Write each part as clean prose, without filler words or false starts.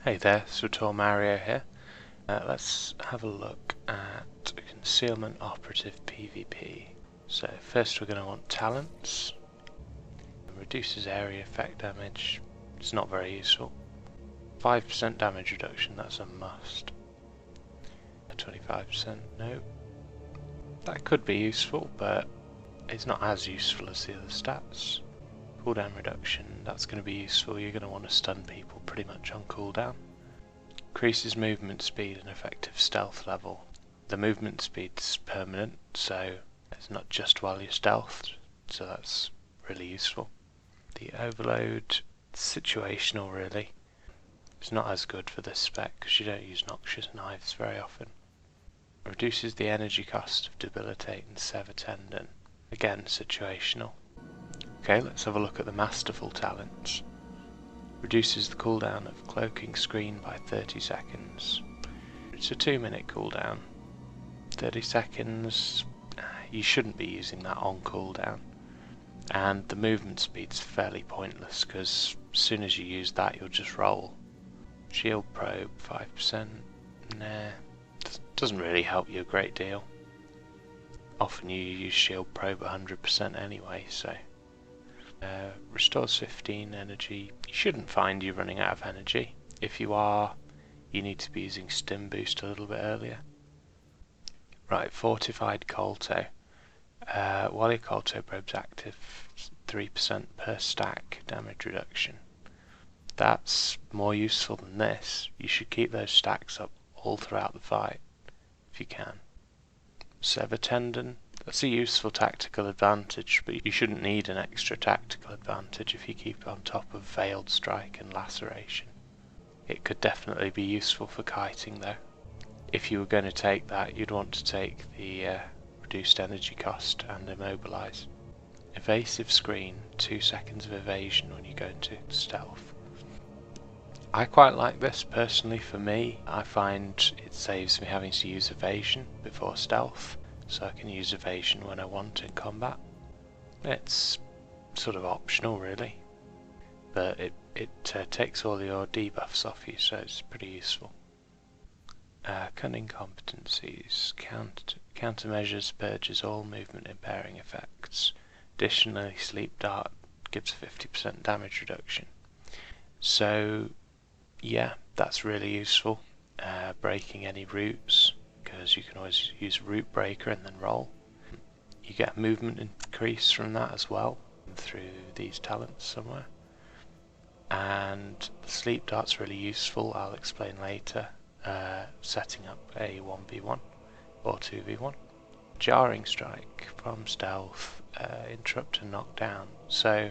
Hey there, SWTOR Mario here. Let's have a look at Concealment Operative PvP. So first we're going to want talents. It reduces area effect damage. It's not very useful. 5% damage reduction, that's a must. 25%, no. That could be useful, but it's not as useful as the other stats. Cooldown reduction, that's going to be useful. You're going to want to stun people pretty much on cooldown. Increases movement speed and effective stealth level. The movement speed's permanent, so it's not just while you're stealthed, so that's really useful. The overload, situational really. It's not as good for this spec because you don't use noxious knives very often. Reduces the energy cost of debilitate and sever tendon. Again, situational. Okay, let's have a look at the masterful talents. Reduces the cooldown of cloaking screen by 30 seconds. It's a 2-minute cooldown. 30 seconds, you shouldn't be using that on cooldown. And the movement speed's fairly pointless because as soon as you use that you'll just roll. Shield probe 5%, nah, doesn't really help you a great deal. Often you use shield probe 100% anyway, so. Restores 15 energy. You shouldn't find you're running out of energy. If you are, you need to be using stim boost a little bit earlier. Right, fortified Kolto. While your Kolto probe's active, 3% per stack damage reduction. That's more useful than this. You should keep those stacks up all throughout the fight, if you can. Sever tendon. That's a useful tactical advantage, but you shouldn't need an extra tactical advantage if you keep on top of veiled strike and laceration. It could definitely be useful for kiting though. If you were going to take that, you'd want to take the reduced energy cost and immobilize. Evasive screen, 2 seconds of evasion when you go into stealth. I quite like this personally. For me, I find it saves me having to use evasion before stealth, so I can use evasion when I want in combat. It's sort of optional really, but it takes all your debuffs off you, so it's pretty useful. Cunning competencies. Countermeasures purges all movement impairing effects. Additionally, sleep dart gives 50% damage reduction. So yeah, that's really useful. Breaking any roots, because you can always use root breaker and then roll. You get movement increase from that as well through these talents somewhere. And the sleep dart's really useful, I'll explain later, setting up a 1v1 or 2v1. Jarring strike from stealth, interrupt and knock down. So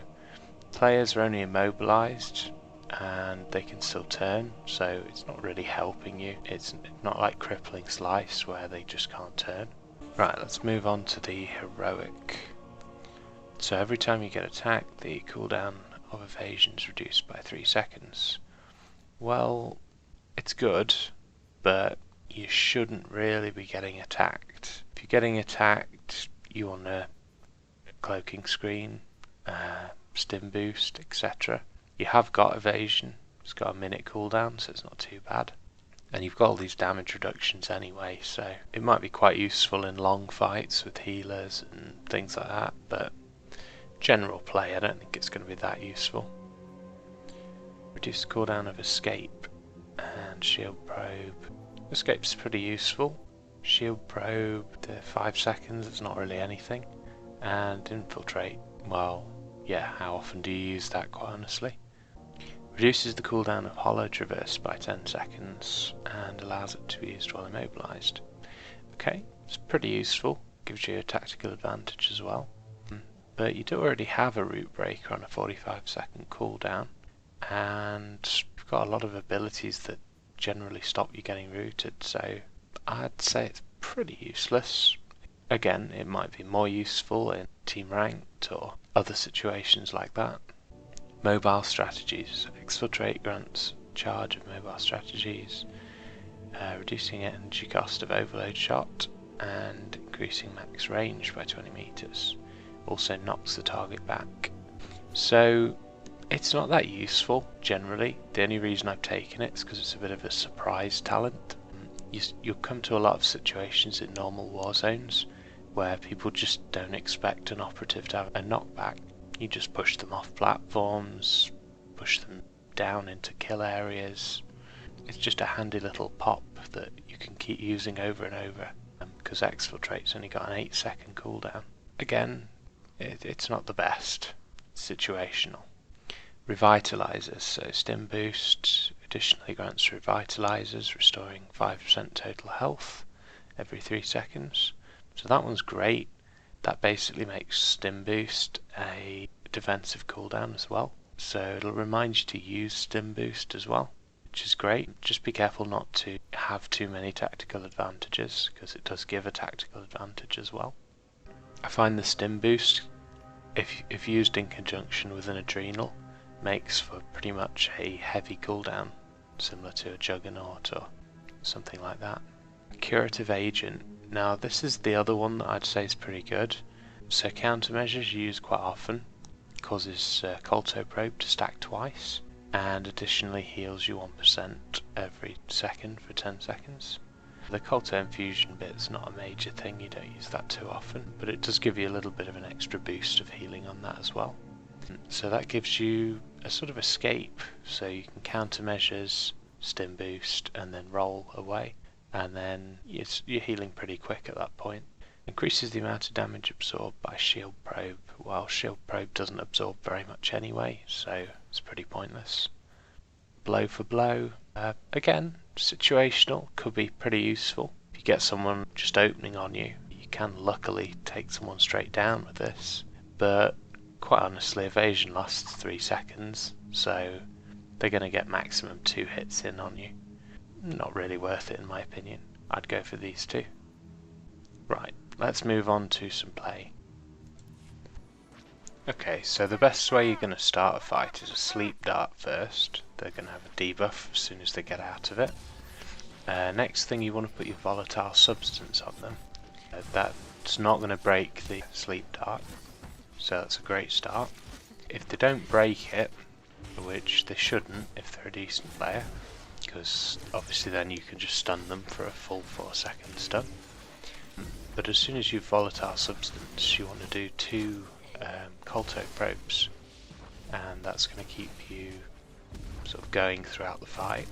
players are only immobilized and they can still turn, so it's not really helping you. It's not like crippling slice where they just can't turn. Right, let's move on to the heroic. So every time you get attacked, the cooldown of evasion is reduced by 3 seconds. Well, it's good, but you shouldn't really be getting attacked. If you're getting attacked, you want a cloaking screen, stim boost, etc. You have got evasion, it's got a minute cooldown, so it's not too bad. And you've got all these damage reductions anyway, so it might be quite useful in long fights with healers and things like that, but general play I don't think it's going to be that useful. Reduce the cooldown of escape and shield probe. Escape's pretty useful. Shield probe, the 5 seconds, it's not really anything. And infiltrate, well, yeah, how often do you use that, quite honestly? Reduces the cooldown of hollow traverse by 10 seconds and allows it to be used while immobilized. Okay, it's pretty useful, gives you a tactical advantage as well. But you do already have a root breaker on a 45-second cooldown, and you've got a lot of abilities that generally stop you getting rooted, so I'd say it's pretty useless. Again, it might be more useful in team ranked or other situations like that. Mobile strategies. Exfiltrate grants charge of mobile strategies, reducing energy cost of overload shot and increasing max range by 20 meters. Also knocks the target back. So It's not that useful, generally. The only reason I've taken it is because it's a bit of a surprise talent. You'll come to a lot of situations in normal Warzones where people just don't expect an operative to have a knockback. You just push them off platforms, push them down into kill areas. It's just a handy little pop that you can keep using over and over, because Exfiltrate's only got an 8-second cooldown. Again, it's not the best. It's situational. Revitalizers, so stim boost additionally grants revitalizers, restoring 5% total health every 3 seconds. So that one's great. That basically makes stim boost a defensive cooldown as well. So it'll remind you to use stim boost as well, which is great. Just be careful not to have too many tactical advantages, because it does give a tactical advantage as well. I find the stim boost, if used in conjunction with an adrenal, makes for pretty much a heavy cooldown, similar to a juggernaut or something like that. Curative agent. Now this is the other one that I'd say is pretty good. So countermeasures you use quite often. Causes Kolto Probe to stack twice, and additionally heals you 1% every second for 10 seconds. The Kolto infusion bit's not a major thing, you don't use that too often, but it does give you a little bit of an extra boost of healing on that as well. So that gives you a sort of escape, so you can countermeasures, stim boost, and then roll away, and then you're healing pretty quick at that point. Increases the amount of damage absorbed by shield probe, while shield probe doesn't absorb very much anyway, so it's pretty pointless. Blow for blow, again, situational, could be pretty useful. If you get someone just opening on you, you can luckily take someone straight down with this, but quite honestly, evasion lasts 3 seconds, so they're going to get maximum 2 hits in on you. Not really worth it in my opinion. I'd go for these two. Right, let's move on to some play. Okay, so the best way you're going to start a fight is a sleep dart first. They're going to have a debuff as soon as they get out of it. Next thing, you want to put your volatile substance on them. That's not going to break the sleep dart, so that's a great start. If they don't break it, which they shouldn't if they're a decent player, because obviously then you can just stun them for a full 4-second stun. But as soon as you've volatile substance, you want to do 2 Kolto probes, and that's going to keep you sort of going throughout the fight.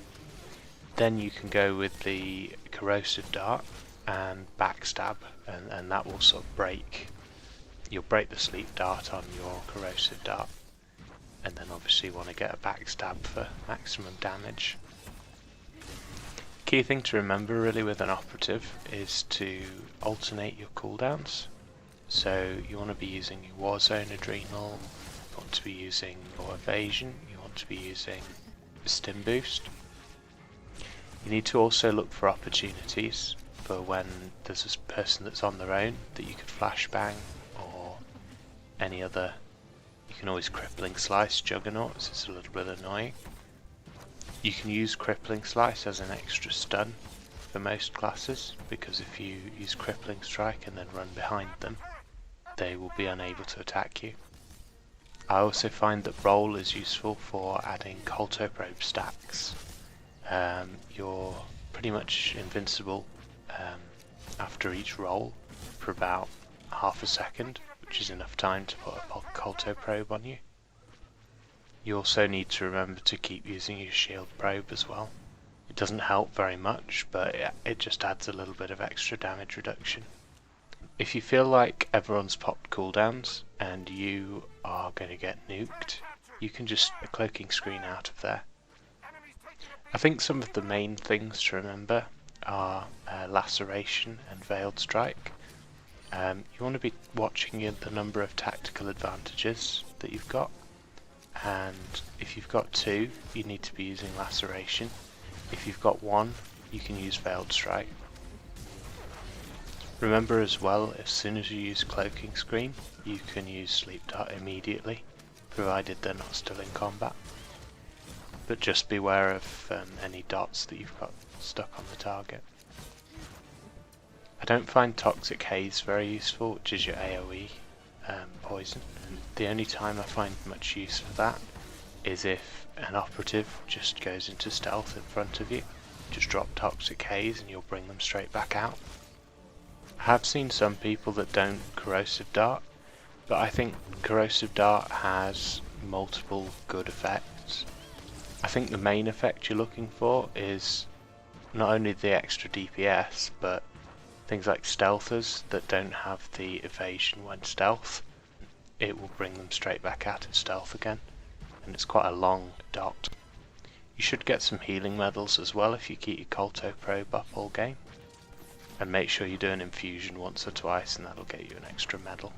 Then you can go with the corrosive dart and backstab, and that will sort of break. You'll break the sleep dart on your corrosive dart, and then obviously you want to get a backstab for maximum damage. Key thing to remember really with an operative is to alternate your cooldowns. So you want to be using your Warzone adrenal, you want to be using your evasion, you want to be using the stim boost. You need to also look for opportunities for when there's this person that's on their own that you could flashbang, or any other. You can always crippling slice juggernauts, it's a little bit annoying. You can use crippling slice as an extra stun for most classes, because if you use crippling strike and then run behind them, they will be unable to attack you. I also find that roll is useful for adding Kolto Probe stacks. You're pretty much invincible after each roll for about half a second, which is enough time to put a Kolto Probe on you. You also need to remember to keep using your shield probe as well. It doesn't help very much, but it just adds a little bit of extra damage reduction. If you feel like everyone's popped cooldowns and you are going to get nuked, you can just a cloaking screen out of there. I think some of the main things to remember are laceration and veiled strike. You want to be watching the number of tactical advantages that you've got, and if you've got 2, you need to be using laceration. If you've got 1, you can use veiled strike. Remember as well, as soon as you use cloaking screen, you can use sleep dart immediately, provided they're not still in combat. But just beware of any dots that you've got stuck on the target. I don't find toxic haze very useful, which is your AoE poison. The only time I find much use for that is if an operative just goes into stealth in front of you. Just drop toxic haze and you'll bring them straight back out. I have seen some people that don't corrosive dart, but I think corrosive dart has multiple good effects. I think the main effect you're looking for is not only the extra DPS, but things like stealthers that don't have the evasion when stealth. It will bring them straight back out of stealth again, and it's quite a long dot. You should get some healing medals as well if you keep your Kolto Probe up all game. And make sure you do an infusion once or twice, and that'll get you an extra medal.